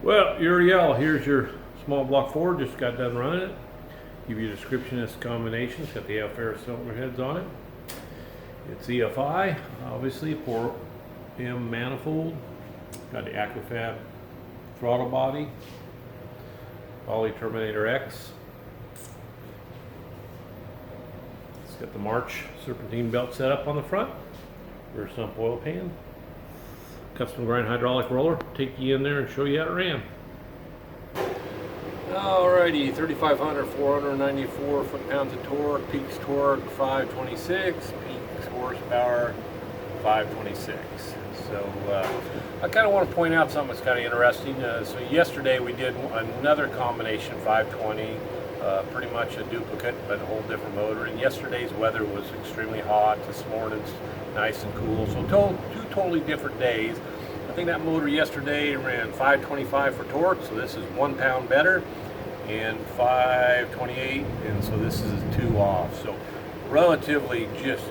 Well, Uriel, here's your small block Ford, just got done running it. Give you a description of this combination. It's got the AFR cylinder heads on it. It's EFI, obviously, 4M manifold. Got the Accufab throttle body. Holley Terminator X. It's got the March serpentine belt set up on the front. Rear sump oil pan. Custom grind hydraulic roller. Take you in there and show you how it ran. Alrighty, 3,500, 494 foot-pounds of torque, peaks torque 526, peaks horsepower 526. So I kind of want to point out something that's kind of interesting. So yesterday we did another combination 520, pretty much a duplicate but a whole different motor. And yesterday's weather was extremely hot. This morning's nice and cool. So two totally different days. I think that motor yesterday ran 525 for torque, so this is 1 pound better, and 528, and so this is 2 off. So relatively just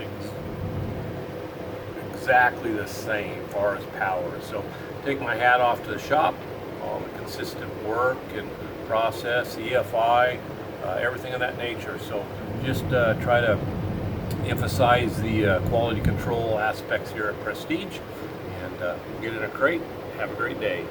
exactly the same as far as power. So take my hat off to the shop, all the consistent work and process, the EFI, everything of that nature. So just try to emphasize the quality control aspects here at Prestige, and get in a crate. Have a great day.